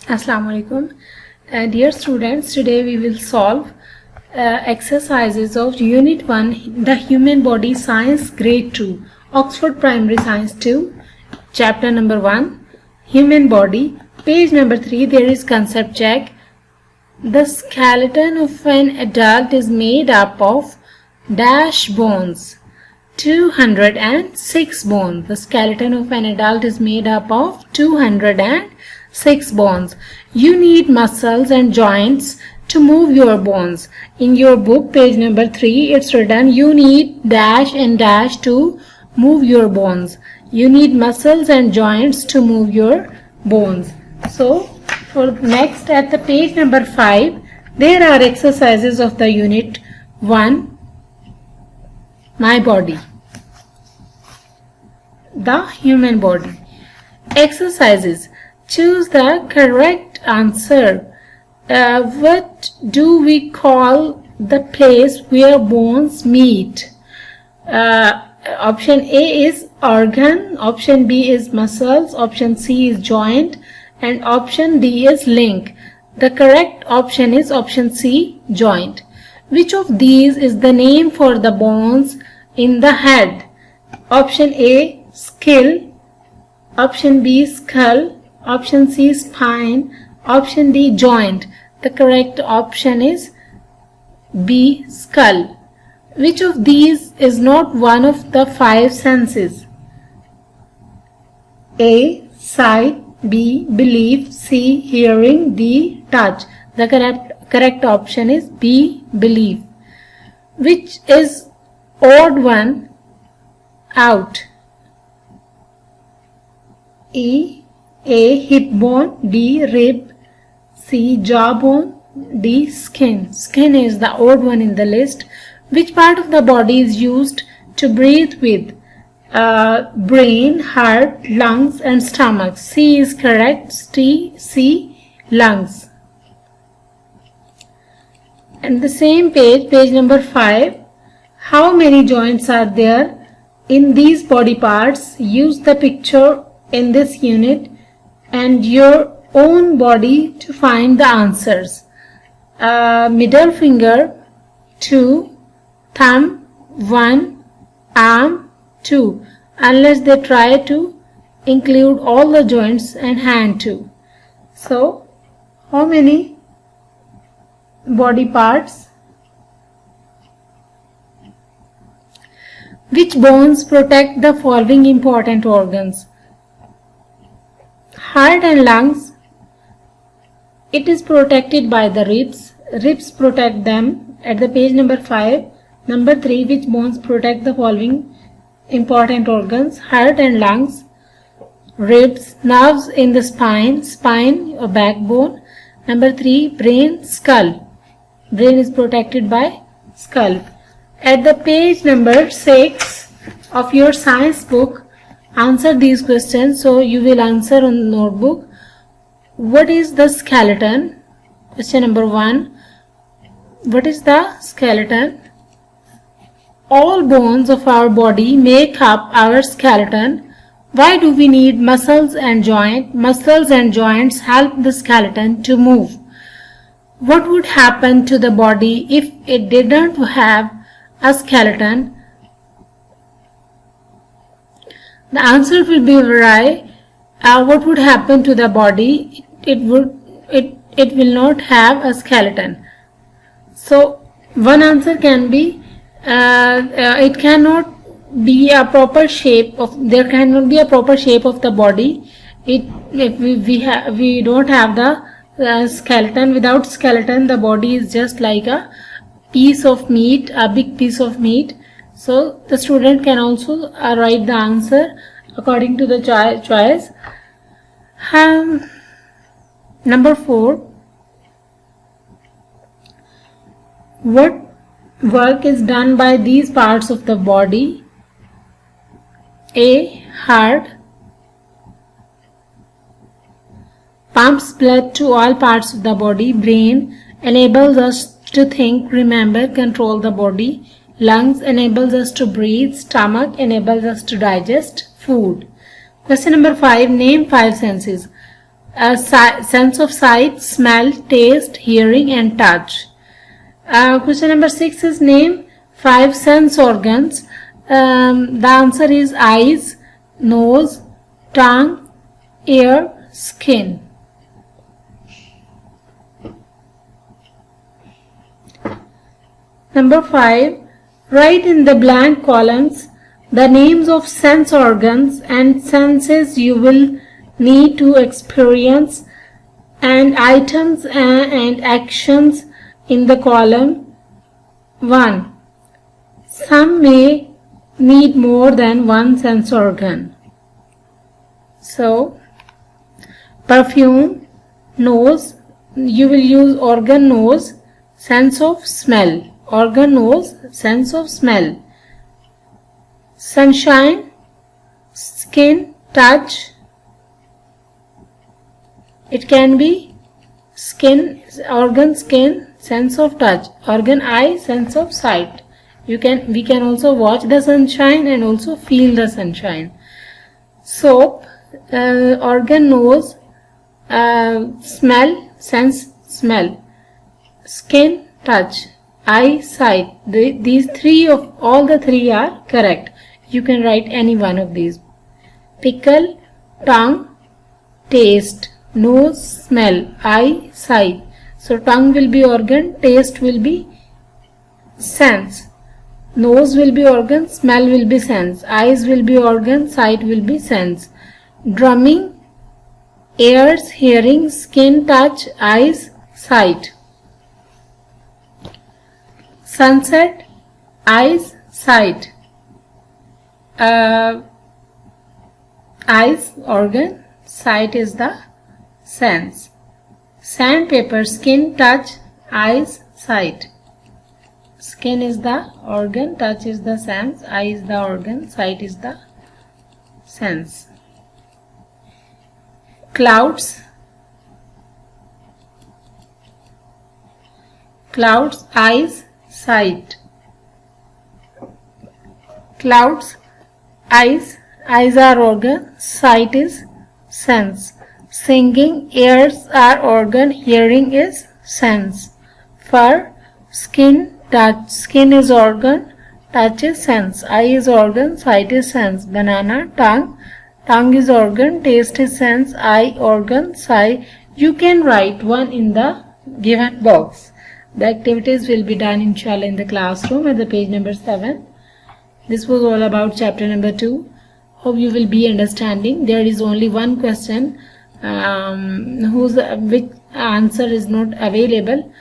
Assalamu alaikum. Dear students, today we will solve exercises of Unit 1, The Human Body Science, Grade 2, Oxford Primary Science 2, Chapter number 1, Human Body. Page number 3, there is concept check. The skeleton of an adult is made up of dash bones. 206 bones. The skeleton of an adult is made up of 206 bones. You need muscles and joints to move your bones. In your book, page number 3, it's written you need dash and dash to move your bones. You need muscles and joints to move your bones. So, for next at the page number 5, there are exercises of the Unit 1. My body. The human body. Exercises. Choose the correct answer. What do we call the place where bones meet? Option A is organ, option B is muscles, option C is joint, and option D is link. The correct option is option C, joint. Which of these is the name for the bones in the head? Option A, skill, option B, skull, option C, spine, option D, joint. The correct option is B, skull. Which of these is not one of the 5 senses? A, sight, B, belief, C, hearing, D, touch. The correct option is B, belief. Which is odd one out? E, A, hip bone, B, rib, C, jawbone, D, skin. Skin is the odd one in the list. Which part of the body is used to breathe with? Brain, heart, lungs and stomach. C is correct. C, lungs. And the same page, page number 5. How many joints are there in these body parts? Use the picture in this unit and your own body to find the answers. Middle finger 2, thumb 1, arm 2, unless they try to include all the joints, and hand 2. So, how many body parts? Which bones protect the following important organs? Heart and lungs, it is protected by the ribs. Ribs protect them. At the page number 5, number 3, which bones protect the following important organs? Heart and lungs, ribs, nerves in the spine or backbone. Number 3, brain, skull. Brain is protected by skull. At the page number 6 of your science book, answer these questions. So you will answer on the notebook. What is the skeleton? Question number 1. What is the skeleton? All bones of our body make up our skeleton. Why do we need muscles and joints? Muscles and joints help the skeleton to move. What would happen to the body if it didn't have a skeleton? The answer will be right. What would happen to the body? It will not have a skeleton. So one answer can be it cannot be a proper shape of, there cannot be a proper shape of the body if we don't have the skeleton. Without skeleton, the body is just like a piece of meat, a big piece of meat. So the student can also write the answer according to the choice. Number 4. What work is done by these parts of the body? A, heart, pumps blood to all parts of the body. Brain enables us to think, remember, control the body. Lungs enables us to breathe. Stomach enables us to digest food. Question number 5. Name 5 senses. sense of sight, smell, taste, hearing and touch. Question number 6 is name 5 sense organs. The answer is eyes, nose, tongue, ear, skin. Number 5. Write in the blank columns the names of sense organs and senses you will need to experience and items and actions in the column 1. Some may need more than one sense organ. So, perfume, nose, you will use organ nose, sense of smell. Organ nose, sense of smell. Sunshine, skin, touch. It can be skin, organ skin, sense of touch. Organ eye, sense of sight. We can also watch the sunshine and also feel the sunshine. Soap, organ nose, smell, sense smell. Skin, touch. Eye, sight. These three of all the three are correct. You can write any one of these. Pickle, tongue, taste, nose, smell, eye, sight. So tongue will be organ, taste will be sense, nose will be organ, smell will be sense, eyes will be organ, sight will be sense. Drumming, ears, hearing, skin, touch, eyes, sight. Sunset, eyes, sight. Eyes, organ, sight is the sense. Sandpaper, skin, touch, eyes, sight. Skin is the organ, touch is the sense, eye is the organ, sight is the sense. Clouds, eyes, sight. Clouds, eyes are organ, sight is sense. Singing, ears are organ, hearing is sense. Fur, skin, touch, skin is organ, touch is sense. Eye is organ, sight is sense. Banana, tongue is organ, taste is sense, eye organ, sight. You can write one in the given box. The activities will be done inshallah in the classroom at the page number 7. This was all about chapter number 2. Hope you will be understanding. There is only one question which answer is not available.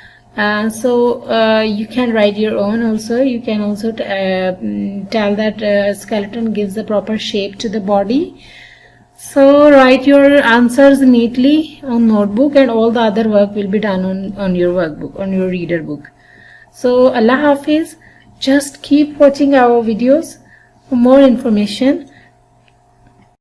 So you can write your own also. You can also tell that skeleton gives the proper shape to the body. So write your answers neatly on notebook and all the other work will be done on your workbook, on your reader book. So Allah Hafiz. Just keep watching our videos for more information.